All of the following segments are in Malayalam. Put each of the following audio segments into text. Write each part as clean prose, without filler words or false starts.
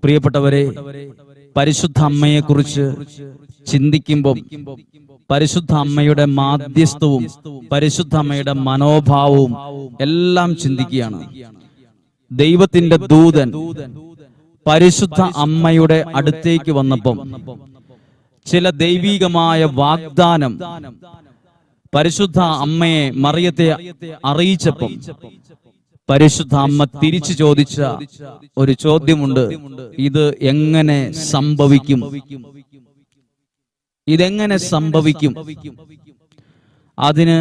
പ്രിയപ്പെട്ടവരെ, പരിശുദ്ധ അമ്മയെക്കുറിച്ച് ചിന്തിക്കുമ്പോൾ പരിശുദ്ധ അമ്മയുടെ മാധ്യസ്ഥവും പരിശുദ്ധ അമ്മയുടെ മനോഭാവവും എല്ലാം ചിന്തിക്കുകയാണ്. ദൈവത്തിന്റെ ദൂതൻ പരിശുദ്ധ അമ്മയുടെ അടുത്തേക്ക് വന്നപ്പം ചില ദൈവികമായ വാഗ്ദാനം പരിശുദ്ധ അമ്മയെ മറിയത്തെ അറിയിച്ചപ്പം പരിശുദ്ധ അമ്മ തിരിച്ചു ചോദിച്ച ഒരു ചോദ്യമുണ്ട്. ഇത് എങ്ങനെ സംഭവിക്കും? ഇതെങ്ങനെ സംഭവിക്കും? അതിന്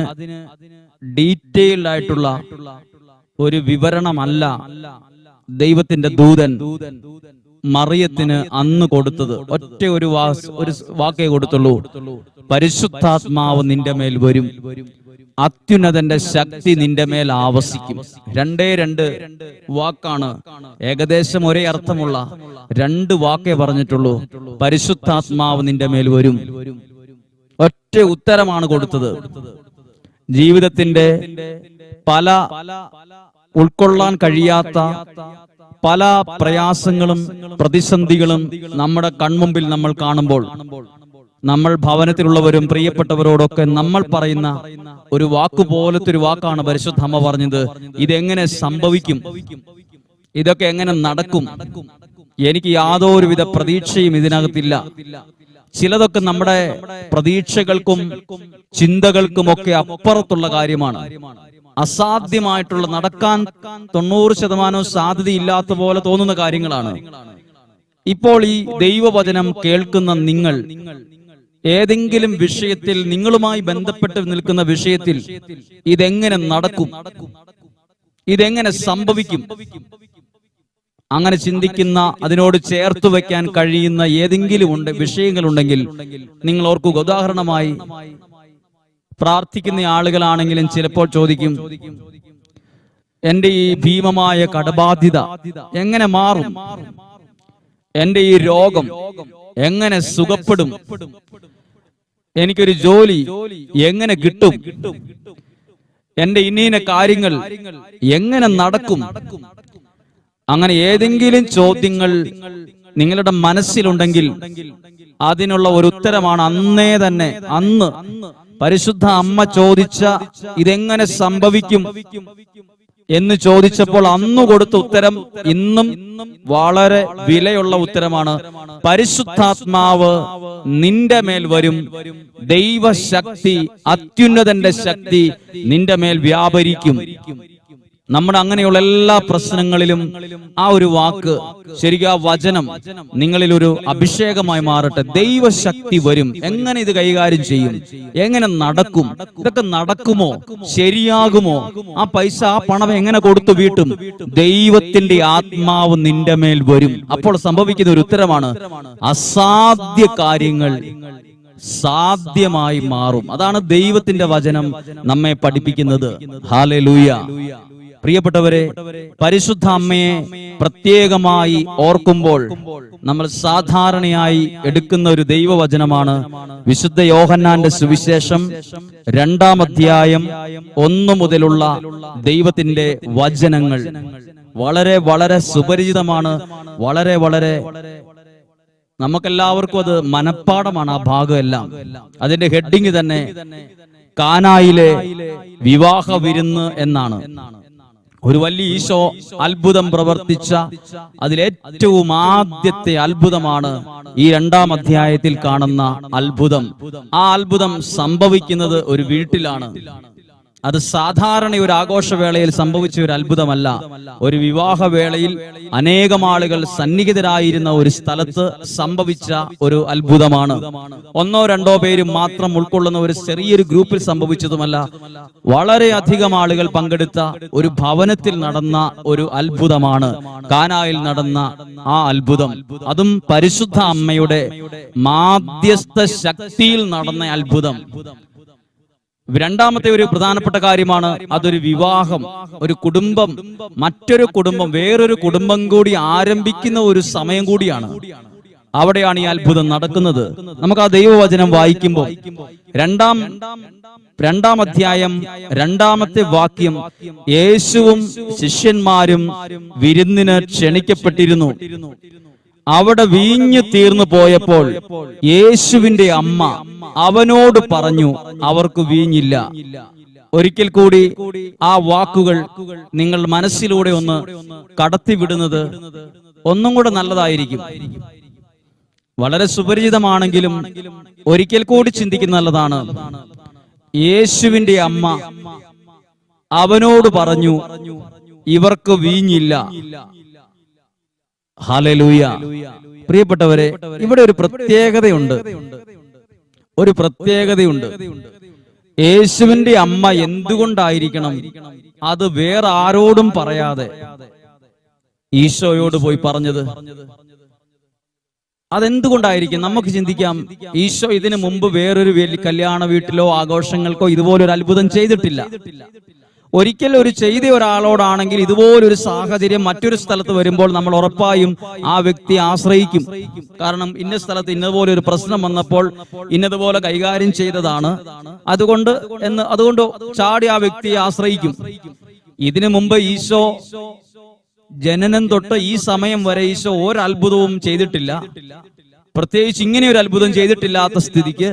ഡീറ്റെയിൽഡ് ആയിട്ടുള്ള ഒരു വിവരണമല്ല ദൈവത്തിന്റെ ദൂതൻ മറിയത്തിന് അന്ന് കൊടുത്തത്. ഒറ്റ ഒരു വാക്കേ കൊടുത്തുള്ളൂ: പരിശുദ്ധാത്മാവ് നിന്റെ മേൽ വരും, അത്യുന്നതന്റെ ശക്തി നിന്റെ മേൽ ആവസിക്കും. രണ്ട് വാക്കാണ്, ഏകദേശം ഒരേ അർത്ഥമുള്ള രണ്ട് വാക്കേ പറഞ്ഞിട്ടുള്ളൂ. പരിശുദ്ധാത്മാവ് നിന്റെ മേൽ വരും. ഒറ്റ ഉത്തരമാണ് കൊടുത്തത്. ജീവിതത്തിന്റെ പല ഉൾക്കൊള്ളാൻ കഴിയാത്ത പല പ്രയാസങ്ങളും പ്രതിസന്ധികളും നമ്മുടെ കൺമുമ്പിൽ നമ്മൾ കാണുമ്പോൾ നമ്മൾ ഭവനത്തിലുള്ളവരും പ്രിയപ്പെട്ടവരോടൊക്കെ നമ്മൾ പറയുന്ന ഒരു വാക്കുപോലത്തെ ഒരു വാക്കാണ് പരിശുദ്ധ അമ്മ പറഞ്ഞത്: ഇതെങ്ങനെ സംഭവിക്കും? ഇതൊക്കെ എങ്ങനെ നടക്കും? എനിക്ക് യാതൊരുവിധ പ്രതീക്ഷയും ഇതിനകത്തില്ല. ചിലതൊക്കെ നമ്മുടെ പ്രതീക്ഷകൾക്കും ചിന്തകൾക്കുമൊക്കെ അപ്പുറത്തുള്ള കാര്യമാണ്. അസാധ്യമായിട്ടുള്ള, നടക്കാൻ 90% സാധ്യതയില്ലാത്ത പോലെ തോന്നുന്ന കാര്യങ്ങളാണ്. ഇപ്പോൾ ഈ ദൈവവചനം കേൾക്കുന്ന നിങ്ങൾ ഏതെങ്കിലും വിഷയത്തിൽ, നിങ്ങളുമായി ബന്ധപ്പെട്ട് നിൽക്കുന്ന വിഷയത്തിൽ ഇതെങ്ങനെ നടക്കും, ഇതെങ്ങനെ സംഭവിക്കും, അങ്ങനെ ചിന്തിക്കുന്ന, അതിനോട് ചേർത്ത് വെക്കാൻ കഴിയുന്ന ഏതെങ്കിലും വിഷയങ്ങളുണ്ടെങ്കിൽ നിങ്ങൾ ഓർക്കുക. ഉദാഹരണമായി, പ്രാർത്ഥിക്കുന്ന ആളുകളാണെങ്കിലും ചിലപ്പോൾ ചോദിക്കും, എന്റെ ഈ ഭീമമായ കടബാധ്യത എങ്ങനെ മാറും? എന്റെ ഈ രോഗം എങ്ങനെ സുഖപ്പെടും? എനിക്കൊരു ജോലി എങ്ങനെ കിട്ടും? എന്റെ ഇന്നീന കാര്യങ്ങൾ എങ്ങനെ നടക്കും? അങ്ങനെ ഏതെങ്കിലും ചോദ്യങ്ങൾ നിങ്ങളുടെ മനസ്സിലുണ്ടെങ്കിൽ അതിനുള്ള ഒരു ഉത്തരമാണ് അന്നേ തന്നെ, അന്ന് പരിശുദ്ധ അമ്മ ചോദിച്ച ഇതെങ്ങനെ സംഭവിക്കും എന്ന് ചോദിച്ചപ്പോൾ അന്ന് കൊടുത്ത ഉത്തരം ഇന്നും വളരെ വിലയുള്ള ഉത്തരമാണ്. പരിശുദ്ധാത്മാവ് നിന്റെ മേൽ വരും, ദൈവശക്തി, അത്യുന്നതന്റെ ശക്തി നിന്റെ മേൽ വ്യാപരിക്കും. നമ്മുടെ അങ്ങനെയുള്ള എല്ലാ പ്രശ്നങ്ങളിലും ആ ഒരു വാക്ക്, ശരിക്കും ആ വചനം നിങ്ങളിൽ ഒരു അഭിഷേകമായി മാറട്ടെ. ദൈവശക്തി വരും. എങ്ങനെ ഇത് കൈകാര്യം ചെയ്യും? എങ്ങനെ നടക്കും? ഇതൊക്കെ നടക്കുമോ? ശരിയാകുമോ? ആ പൈസ, ആ പണം എങ്ങനെ കൊടുത്തു വീട്ടും? ദൈവത്തിന്റെ ആത്മാവ് നിന്റെ മേൽ വരും. അപ്പോൾ സംഭവിക്കുന്ന ഒരു ഉത്തരമാണ്: അസാധ്യ കാര്യങ്ങൾ സാധ്യമായി മാറും. അതാണ് ദൈവത്തിന്റെ വചനം നമ്മെ പഠിപ്പിക്കുന്നത്. ഹല്ലേലൂയ. പ്രിയപ്പെട്ടവരെ, പരിശുദ്ധ അമ്മയെ പ്രത്യേകമായി ഓർക്കുമ്പോൾ നമ്മൾ സാധാരണയായി എടുക്കുന്ന ഒരു ദൈവവചനമാണ് വിശുദ്ധ യോഹന്നാന്റെ സുവിശേഷം 2-ാം അധ്യായം 1 മുതലുള്ള ദൈവത്തിന്റെ വചനങ്ങൾ. വളരെ വളരെ സുപരിചിതമാണ്. വളരെ വളരെ നമുക്കെല്ലാവർക്കും അത് മനഃപ്പാടമാണ് ആ ഭാഗമെല്ലാം. അതിന്റെ ഹെഡിങ് തന്നെ കാനായിലെ വിവാഹ വിരുന്ന് എന്നാണ്. ഒരു വലിയ ഈശോ അത്ഭുതം പ്രവർത്തിച്ച അതിലേറ്റവും ആദ്യത്തെ അത്ഭുതമാണ് ഈ 2-ാം അധ്യായത്തിൽ കാണുന്ന അത്ഭുതം. ആ അത്ഭുതം സംഭവിക്കുന്നത് ഒരു വീട്ടിലാണ്. അത് സാധാരണ ഒരു ആഘോഷവേളയിൽ സംഭവിച്ച ഒരു അത്ഭുതമല്ല. ഒരു വിവാഹവേളയിൽ അനേകം ആളുകൾ സന്നിഹിതരായിരുന്ന ഒരു സ്ഥലത്ത് സംഭവിച്ച ഒരു അത്ഭുതമാണ്. 1-2 പേര് മാത്രം ഉൾക്കൊള്ളുന്ന ഒരു ചെറിയൊരു ഗ്രൂപ്പിൽ സംഭവിച്ചതുമല്ല. വളരെയധികം ആളുകൾ പങ്കെടുത്ത ഒരു ഭവനത്തിൽ നടന്ന ഒരു അത്ഭുതമാണ് കാനായിൽ നടന്ന ആ അത്ഭുതം. അതും പരിശുദ്ധ അമ്മയുടെ മാധ്യസ്ഥ ശക്തിയിൽ നടന്ന അത്ഭുതം. 2-ാമത്തെ ഒരു പ്രധാനപ്പെട്ട കാര്യമാണ്, അതൊരു വിവാഹം, ഒരു കുടുംബം, മറ്റൊരു കുടുംബം, വേറൊരു കുടുംബം കൂടി ആരംഭിക്കുന്ന ഒരു സമയം കൂടിയാണ്. അവിടെയാണ് ഈ അത്ഭുതം നടക്കുന്നത്. നമുക്ക് ആ ദൈവവചനം വായിക്കുമ്പോൾ 2-ാം അധ്യായം 2-ാമത്തെ വാക്യം, യേശുവും ശിഷ്യന്മാരും വിരുന്നിന് ക്ഷണിക്കപ്പെട്ടിരുന്നു. അവിടെ വീഞ്ഞു തീർന്നു പോയപ്പോൾ യേശുവിന്റെ അമ്മ അവനോട് പറഞ്ഞു, അവർക്ക് വീഞ്ഞില്ല. ഒരിക്കൽ കൂടി ആ വാക്കുകൾ നിങ്ങൾ മനസ്സിലൂടെ ഒന്ന് കടത്തിവിടുന്നത് ഒന്നും കൂടെ നല്ലതായിരിക്കും. വളരെ സുപരിചിതമാണെങ്കിലും ഒരിക്കൽ കൂടി ചിന്തിക്കുന്ന നല്ലതാണ്. യേശുവിന്റെ അമ്മ അവനോട് പറഞ്ഞു, ഇവർക്ക് വീഞ്ഞില്ല. ഹല്ലേലൂയ. പ്രിയപ്പെട്ടവരെ, ഇവിടെ ഒരു പ്രത്യേകതയുണ്ട്. യേശുവിന്റെ അമ്മ എന്തുകൊണ്ടായിരിക്കണം അത് വേറെ ആരോടും പറയാതെ ഈശോയോട് പോയി പറഞ്ഞത്? അതെന്തുകൊണ്ടായിരിക്കും? നമുക്ക് ചിന്തിക്കാം. ഈശോ ഇതിനു മുമ്പ് വേറൊരു കല്യാണ വീട്ടിലോ ആഘോഷങ്ങൾക്കോ ഇതുപോലൊരു അത്ഭുതം ചെയ്തിട്ടില്ല. ഒരിക്കൽ ചെയ്ത ഒരാളോടാണെങ്കിൽ ഇതുപോലൊരു സാഹചര്യം മറ്റൊരു സ്ഥലത്ത് വരുമ്പോൾ നമ്മൾ ഉറപ്പായും ആ വ്യക്തിയെ ആശ്രയിക്കും. കാരണം ഇന്ന സ്ഥലത്ത് ഇന്നതുപോലെ ഒരു പ്രശ്നം വന്നപ്പോൾ ഇന്നതുപോലെ കൈകാര്യം ചെയ്തതാണ്, അതുകൊണ്ട് ചാടി ആ വ്യക്തിയെ ആശ്രയിക്കും. ഇതിനു മുമ്പ് ഈശോ ജനനം തൊട്ട് ഈ സമയം വരെ ഈശോ ഒരത്ഭുതവും ചെയ്തിട്ടില്ല. പ്രത്യേകിച്ച് ഇങ്ങനെ ഒരു അത്ഭുതം ചെയ്തിട്ടില്ലാത്ത സ്ഥിതിക്ക്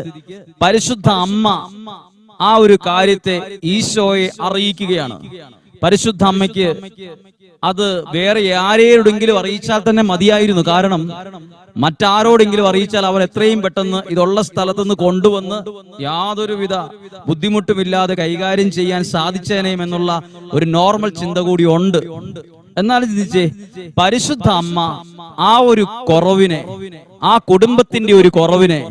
പരിശുദ്ധ അമ്മ ആ ഒരു കാര്യത്തെ ഈശോയെ അറിയിക്കുകയാണ്. പരിശുദ്ധ അമ്മയ്ക്ക് അത് വേറെ ആരെയോടെങ്കിലും അറിയിച്ചാൽ തന്നെ മതിയായിരുന്നു. കാരണം മറ്റാരോടെങ്കിലും അറിയിച്ചാൽ അവർ എത്രയും പെട്ടെന്ന് ഇതുള്ള സ്ഥലത്തുനിന്ന് കൊണ്ടുവന്ന് യാതൊരുവിധ ബുദ്ധിമുട്ടുമില്ലാതെ കൈകാര്യം ചെയ്യാൻ സാധിച്ചേനെയുമെന്നുള്ള ഒരു നോർമൽ ചിന്ത കൂടി ഉണ്ട്. എന്നാൽ ചിന്തിച്ചേ, പരിശുദ്ധ അമ്മ ആ ഒരു കുറവിനെ, ആ കുടുംബത്തിന്റെ ഒരു കുറവിനെ,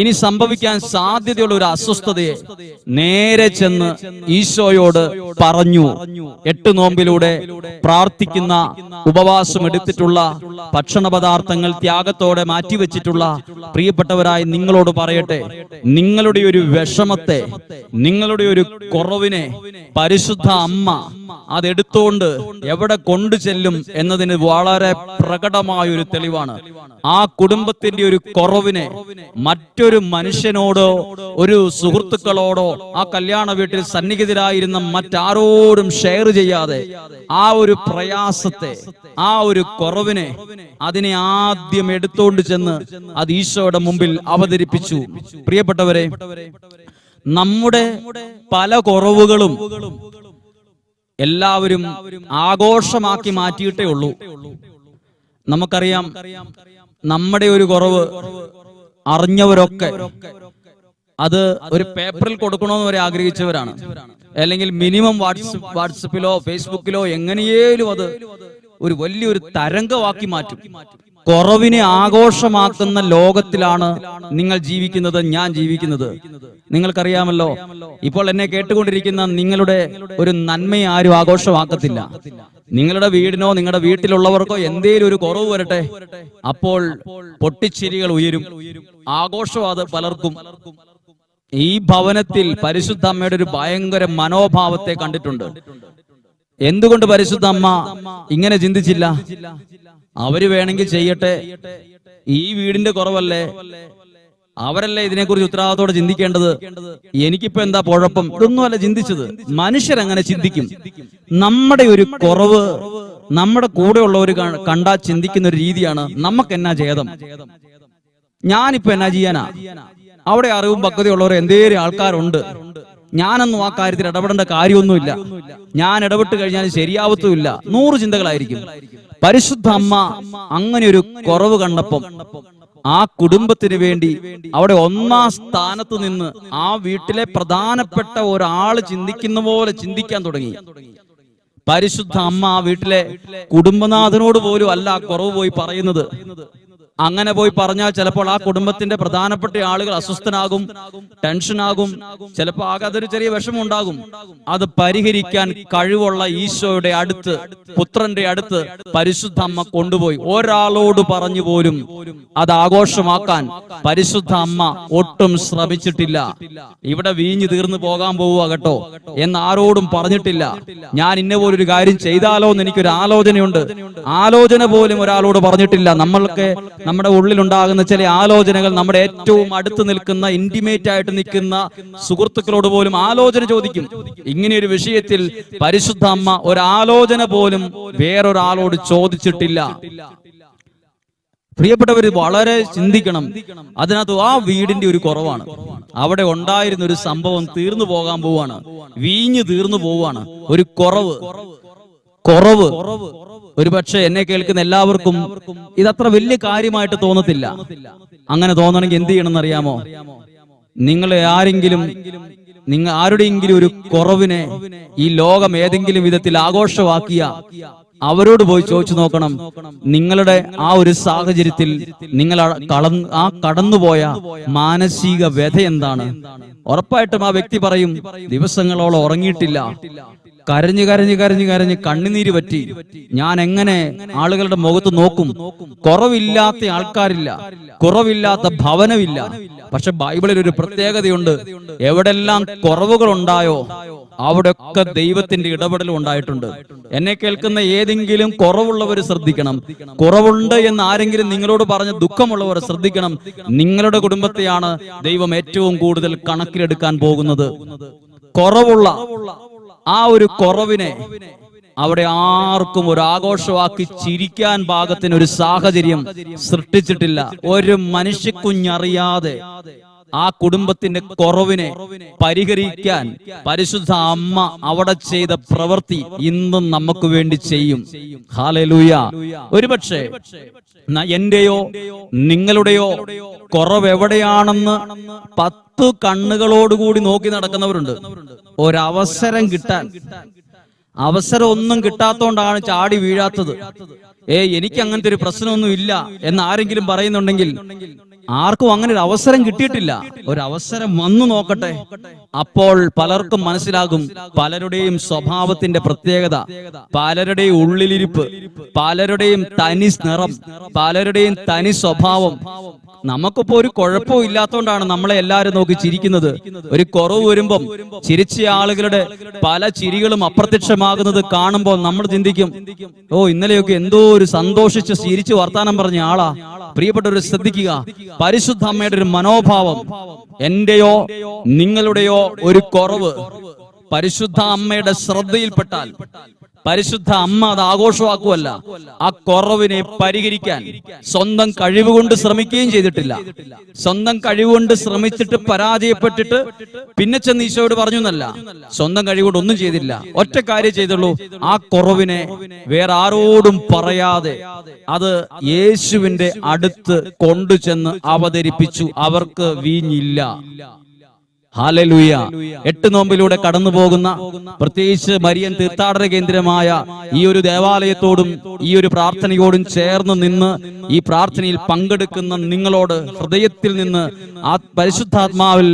ഇനി സംഭവിക്കാൻ സാധ്യതയുള്ള ഒരു അസ്വസ്ഥതയെ നേരെ ചെന്ന് ഈശോയോട് പറഞ്ഞു. 8 നോമ്പിലൂടെ പ്രാർത്ഥിക്കുന്ന, ഉപവാസം എടുത്തിട്ടുള്ള, ഭക്ഷണ പദാർത്ഥങ്ങൾ ത്യാഗത്തോടെ മാറ്റിവെച്ചിട്ടുള്ള പ്രിയപ്പെട്ടവരായി നിങ്ങളോട് പറയട്ടെ, നിങ്ങളുടെ ഒരു വിഷമത്തെ, നിങ്ങളുടെ ഒരു കുറവിനെ പരിശുദ്ധ അമ്മ അതെടുത്തുകൊണ്ട് എവിടെ കൊണ്ടു ചെല്ലും എന്നതിന് വളരെ പ്രകടമായ ഒരു തെളിവാണ്. ആ കുടുംബത്തിന്റെ ഒരു കുറവിനെ മറ്റൊരു മനുഷ്യനോടോ ഒരു സുഹൃത്തുക്കളോടോ ആ കല്യാണ വീട്ടിൽ സന്നിഹിതരായിരുന്ന മറ്റാരോടും ഷെയർ ചെയ്യാതെ ആ ഒരു പ്രയാസത്തെ, ആ ഒരു കുറവിനെ, അതിനെ ആദ്യം എടുത്തുകൊണ്ട് ചെന്ന് അത് ഈശോയുടെ മുമ്പിൽ അവതരിപ്പിച്ചു. പ്രിയപ്പെട്ടവരെ, നമ്മുടെ പല കുറവുകളും എല്ലാവരും ആഘോഷമാക്കി മാറ്റിയിട്ടേ ഉള്ളൂ. നമുക്കറിയാം, നമ്മുടെ ഒരു കുറവ് അറിഞ്ഞവരൊക്കെ അത് ഒരു പേപ്പറിൽ കൊടുക്കണമെന്ന് വരെ ആഗ്രഹിച്ചവരാണ്. അല്ലെങ്കിൽ മിനിമം വാട്സപ്പിലോ ഫേസ്ബുക്കിലോ എങ്ങനെയേലും അത് ഒരു വലിയൊരു തരംഗമാക്കി മാറ്റും. കുറവിനെ ആഘോഷമാക്കുന്ന ലോകത്തിലാണ് നിങ്ങൾ ജീവിക്കുന്നത്, ഞാൻ ജീവിക്കുന്നത്. നിങ്ങൾക്കറിയാമല്ലോ, ഇപ്പോൾ എന്നെ കേട്ടുകൊണ്ടിരിക്കുന്ന നിങ്ങളുടെ ഒരു നന്മയെ ആരും ആഘോഷമാക്കത്തില്ല. നിങ്ങളുടെ വീടിനോ നിങ്ങളുടെ വീട്ടിലുള്ളവർക്കോ എന്തേലും ഒരു കുറവ് വരട്ടെ, അപ്പോൾ പൊട്ടിച്ചിരികൾ ഉയരും, ആഘോഷവാദ പലർക്കും. ഈ ഭവനത്തിൽ പരിശുദ്ധ അമ്മയുടെ ഒരു ഭയങ്കര മനോഭാവത്തെ കണ്ടിട്ടുണ്ട്. എന്തുകൊണ്ട് പരിശുദ്ധ അമ്മ ഇങ്ങനെ ചിന്തിച്ചില്ല? അവര് വേണമെങ്കിൽ ചെയ്യട്ടെ, ഈ വീടിന്റെ കുറവല്ലേ, അവരല്ലേ ഇതിനെക്കുറിച്ച് ഉത്തരവാദിത്തോടെ ചിന്തിക്കേണ്ടത്, എനിക്കിപ്പോ എന്താ കുഴപ്പം? ഇതൊന്നുമല്ല ചിന്തിച്ചത്. മനുഷ്യരങ്ങനെ ചിന്തിക്കും. നമ്മുടെ ഒരു കുറവ് നമ്മുടെ കൂടെയുള്ളവർ കണ്ടാ ചിന്തിക്കുന്ന ഒരു രീതിയാണ്, നമുക്ക് എന്നാ ഛേദം, ഞാനിപ്പോ എന്നാ ചെയ്യാനാ, അവിടെ അറിവും പക്വതയുള്ളവർ എന്തേലും ആൾക്കാരുണ്ട്, ഞാനൊന്നും ആ കാര്യത്തിൽ ഇടപെടേണ്ട കാര്യമൊന്നുമില്ല, ഞാൻ ഇടപെട്ട് കഴിഞ്ഞാൽ ശരിയാവത്തുമില്ല, 100 ചിന്തകളായിരിക്കും. പരിശുദ്ധ അമ്മ അങ്ങനെ ഒരു കുറവ് കണ്ടപ്പം ആ കുടുംബത്തിന് വേണ്ടി അവിടെ 1-ാം സ്ഥാനത്ത് നിന്ന് ആ വീട്ടിലെ പ്രധാനപ്പെട്ട ഒരാൾ ചിന്തിക്കുന്ന പോലെ ചിന്തിക്കാൻ തുടങ്ങി. പരിശുദ്ധ അമ്മ ആ വീട്ടിലെ കുടുംബനാഥനോട് പോലും അല്ല ആ കുറവ് പോയി പറയുന്നത്. അങ്ങനെ പോയി പറഞ്ഞാൽ ചിലപ്പോൾ ആ കുടുംബത്തിന്റെ പ്രധാനപ്പെട്ട ആളുകൾ അസ്വസ്ഥനാകും, ടെൻഷനാകും, ചിലപ്പോൾ ആകെ അതൊരു ചെറിയ വിഷമം ഉണ്ടാകും. അത് പരിഹരിക്കാൻ കഴിവുള്ള ഈശോയുടെ അടുത്ത്, പുത്രന്റെ അടുത്ത് പരിശുദ്ധ അമ്മ കൊണ്ടുപോയി. ഒരാളോട് പറഞ്ഞു പോലും അത് ആഘോഷമാക്കാൻ പരിശുദ്ധ അമ്മ ഒട്ടും ശ്രമിച്ചിട്ടില്ല. ഇവിടെ വീഞ്ഞു തീർന്നു പോകാൻ പോവുക കേട്ടോ എന്ന് ആരോടും പറഞ്ഞിട്ടില്ല. ഞാൻ ഇന്ന പോലൊരു കാര്യം ചെയ്താലോ എന്ന് എനിക്കൊരു ആലോചനയുണ്ട്, ആലോചന പോലും ഒരാളോട് പറഞ്ഞിട്ടില്ല. നമ്മൾക്ക് നമ്മുടെ ഉള്ളിലുണ്ടാകുന്ന ചില ആലോചനകൾ നമ്മുടെ ഏറ്റവും അടുത്ത് നിൽക്കുന്ന, ഇന്റിമേറ്റ് ആയിട്ട് നിൽക്കുന്ന സുഹൃത്തുക്കളോട് പോലും ആലോചന ചോദിക്കും. ഇങ്ങനെയൊരു വിഷയത്തിൽ പരിശുദ്ധ അമ്മ ഒരാലോചന പോലും വേറൊരാളോട് ചോദിച്ചിട്ടില്ല. പ്രിയപ്പെട്ടവര് വളരെ ചിന്തിക്കണം. അതിനകത്ത് ആ വീടിന്റെ ഒരു കുറവാണ്. അവിടെ ഉണ്ടായിരുന്ന ഒരു സംഭവം തീർന്നു പോകാൻ പോവാണ്. വീഞ്ഞ് തീർന്നു പോവാണ്. ഒരു കുറവ് ഒരു പക്ഷേ എന്നെ കേൾക്കുന്ന എല്ലാവർക്കും ഇതത്ര വലിയ കാര്യമായിട്ട് തോന്നത്തില്ല. അങ്ങനെ തോന്നണമെങ്കിൽ എന്ത് ചെയ്യണമെന്ന് അറിയാമോ? നിങ്ങളെ ആരുടെയെങ്കിലും ഒരു കുറവിനെ ഈ ലോകം ഏതെങ്കിലും വിധത്തിൽ ആഘോഷമാക്കിയ അവരോട് പോയി ചോദിച്ചു നോക്കണം, നിങ്ങളുടെ ആ ഒരു സാഹചര്യത്തിൽ നിങ്ങൾ കടന്നുപോയ മാനസിക വ്യഥ എന്താണ്. ഉറപ്പായിട്ടും ആ വ്യക്തി പറയും, ദിവസങ്ങളോളം ഉറങ്ങിയിട്ടില്ല, കരഞ്ഞ് കരഞ്ഞ് കരഞ്ഞ് കരഞ്ഞ് കണ്ണുനീര് പറ്റി, ഞാൻ എങ്ങനെ ആളുകളുടെ മുഖത്ത് നോക്കും. കുറവില്ലാത്ത ആൾക്കാരില്ല, കുറവില്ലാത്ത ഭവനമില്ല. പക്ഷെ ബൈബിളിൽ ഒരു പ്രത്യേകതയുണ്ട്. എവിടെല്ലാം കുറവുകൾ ഉണ്ടായോ അവിടെയൊക്കെ ദൈവത്തിന്റെ ഇടപെടൽ ഉണ്ടായിട്ടുണ്ട്. എന്നെ കേൾക്കുന്ന ഏതെങ്കിലും കുറവുള്ളവർ ശ്രദ്ധിക്കണം. കുറവുണ്ട് എന്ന് ആരെങ്കിലും നിങ്ങളോട് പറഞ്ഞ് ദുഃഖമുള്ളവർ ശ്രദ്ധിക്കണം. നിങ്ങളുടെ കുടുംബത്തെയാണ് ദൈവം ഏറ്റവും കൂടുതൽ കണക്കിലെടുക്കാൻ പോകുന്നത്. കുറവുള്ള ആ ഒരു കുറവിനെ അവിടെ ആർക്കും ഒരു ആഘോഷമാക്കി ചിരിക്കാൻ പാകത്തിന് ഒരു സാഹചര്യം സൃഷ്ടിച്ചിട്ടില്ല. ഒരു മനുഷ്യക്കുഞ്ഞറിയാതെ ആ കുടുംബത്തിന്റെ കുറവിനെ പരിഹരിക്കാൻ പരിശുദ്ധ അമ്മ അവിടെ ചെയ്ത പ്രവൃത്തി ഇന്നും നമുക്ക് വേണ്ടി ചെയ്യും. ഹല്ലേലൂയ. ഒരുപക്ഷെ എന്റെയോ നിങ്ങളുടെയോ കുറവ് എവിടെയാണെന്ന് 10 കണ്ണുകളോടുകൂടി നോക്കി നടക്കുന്നവരുണ്ട്. ഒരവസരം കിട്ടാൻ, അവസരം ഒന്നും കിട്ടാത്തോണ്ടാണ് ചാടി വീഴാത്തത്. എനിക്ക് അങ്ങനത്തെ ഒരു പ്രശ്നമൊന്നും ഇല്ല എന്ന് ആരെങ്കിലും പറയുന്നുണ്ടെങ്കിൽ ആർക്കും അങ്ങനെ ഒരു അവസരം കിട്ടിയിട്ടില്ല. ഒരവസരം വന്നു നോക്കട്ടെ. അപ്പോൾ പലർക്കും മനസ്സിലാകും പലരുടെയും സ്വഭാവത്തിന്റെ പ്രത്യേകത, പലരുടെയും ഉള്ളിലിരിപ്പ്, പലരുടെയും തനി നിറം, പലരുടെയും തനി സ്വഭാവം. നമുക്കിപ്പോ ഒരു കുഴപ്പവും ഇല്ലാത്തോണ്ടാണ് നമ്മളെ എല്ലാരും നോക്കി ചിരിക്കുന്നത്. ഒരു കുറവ് വരുമ്പം ചിരിച്ച ആളുകളുടെ പല ചിരികളും അപ്രത്യക്ഷമാകുന്നത് കാണുമ്പോൾ നമ്മൾ ചിന്തിക്കും, ഇന്നലെയൊക്കെ എന്തോ ഒരു സന്തോഷിച്ച് ചിരിച്ച് വർത്താനം പറഞ്ഞ ആളാ. പ്രിയപ്പെട്ടവർ ശ്രദ്ധിക്കുക, പരിശുദ്ധ അമ്മയുടെ ഒരു മനോഭാവം. എന്റെയോ നിങ്ങളുടെയോ ഒരു കുറവ് പരിശുദ്ധ അമ്മയുടെ ശ്രദ്ധയിൽപ്പെട്ടാൽ പരിശുദ്ധ അമ്മ അത് ആഘോഷമാക്കുവല്ല, ആ കുറവിനെ പരിഹരിക്കാൻ സ്വന്തം കഴിവുകൊണ്ട് ശ്രമിക്കുകയും ചെയ്തിട്ടില്ല. സ്വന്തം കഴിവുകൊണ്ട് ശ്രമിച്ചിട്ട് പരാജയപ്പെട്ടിട്ട് പിന്നെ ചെന്ന് ഈശോയോട് പറഞ്ഞു എന്നല്ല, സ്വന്തം കഴിവുകൊണ്ട് ഒന്നും ചെയ്തില്ല. ഒറ്റ കാര്യം ചെയ്തുള്ളൂ, ആ കുറവിനെ വേറെ ആരോടും പറയാതെ അത് യേശുവിന്റെ അടുത്ത് കൊണ്ടുചെന്ന് അവതരിപ്പിച്ചു. അവർക്ക് വീഞ്ഞില്ല. ഹല്ലേലൂയ. 8 നോമ്പിലൂടെ കടന്നു പോകുന്ന, പ്രത്യേകിച്ച് മരിയൻ തീർത്ഥാടന കേന്ദ്രമായ ഈ ഒരു ദേവാലയത്തോടും ഈ ഒരു പ്രാർത്ഥനയോടും ചേർന്ന് നിന്ന് ഈ പ്രാർത്ഥനയിൽ പങ്കെടുക്കുന്ന നിങ്ങളോട് ഹൃദയത്തിൽ നിന്ന് ആ പരിശുദ്ധാത്മാവിൽ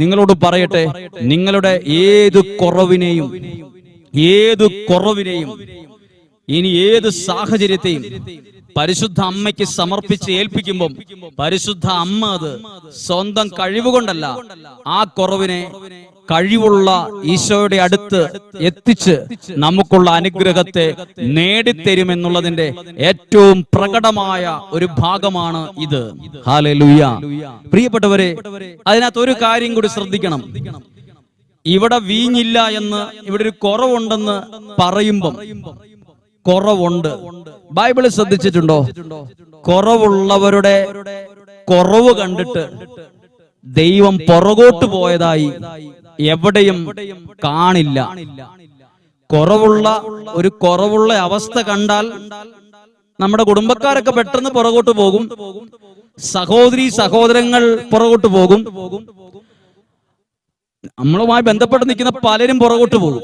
നിങ്ങളോട് പറയട്ടെ, നിങ്ങളുടെ ഏത് കുറവിനെയും ഇനി ഏത് സാഹചര്യത്തെയും പരിശുദ്ധ അമ്മയ്ക്ക് സമർപ്പിച്ച് ഏൽപ്പിക്കുമ്പോൾ പരിശുദ്ധ അമ്മ അത് സ്വന്തം കഴിവുകൊണ്ടല്ല, ആ കുറവിനെ കഴിവുള്ള ഈശോയുടെ അടുത്ത് എത്തിച്ച് നമുക്കുള്ള അനുഗ്രഹത്തെ നേടിത്തരുമെന്നുള്ളതിന്റെ ഏറ്റവും പ്രകടമായ ഒരു ഭാഗമാണ് ഇത്. ഹല്ലേലൂയ. പ്രിയപ്പെട്ടവരെ, അതിനകത്ത് ഒരു കാര്യം കൂടി ശ്രദ്ധിക്കണം. ഇവിടെ വീഞ്ഞില്ല എന്ന്, ഇവിടെ ഒരു കുറവുണ്ടെന്ന് പറയുമ്പം കുറവുണ്ട്. ബൈബിള് ശ്രദ്ധിച്ചിട്ടുണ്ടോ? കുറവുള്ളവരുടെ കുറവ് കണ്ടിട്ട് ദൈവം പുറകോട്ട് പോയതായി എവിടെയും കാണില്ല. കുറവുള്ള അവസ്ഥ കണ്ടാൽ നമ്മുടെ കുടുംബക്കാരൊക്കെ പെട്ടെന്ന് പുറകോട്ട് പോകും, സഹോദരങ്ങൾ പുറകോട്ട് പോകും, നമ്മളുമായി ബന്ധപ്പെട്ട് നിൽക്കുന്ന പലരും പുറകോട്ട് പോകും.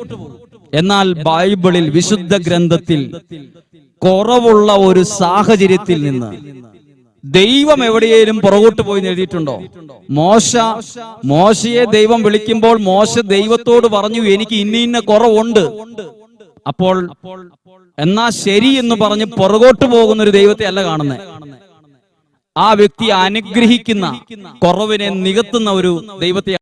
എന്നാൽ ബൈബിളിൽ, വിശുദ്ധ ഗ്രന്ഥത്തിൽ കുറവുള്ള ഒരു സാഹചര്യത്തിൽ നിന്ന് ദൈവം എവിടെയേലും പുറകോട്ട് പോയി എഴുതിയിട്ടുണ്ടോ? മോശയെ ദൈവം വിളിക്കുമ്പോൾ മോശ ദൈവത്തോട് പറഞ്ഞു, എനിക്ക് ഇന്ന കുറവുണ്ട്. അപ്പോൾ എന്നാ ശരി എന്ന് പറഞ്ഞ് പുറകോട്ട് പോകുന്ന ഒരു ദൈവത്തെ അല്ല കാണുന്നത്. ആ വ്യക്തി അനുഗ്രഹിക്കുന്ന, കുറവിനെ നികത്തുന്ന ഒരു ദൈവത്തെ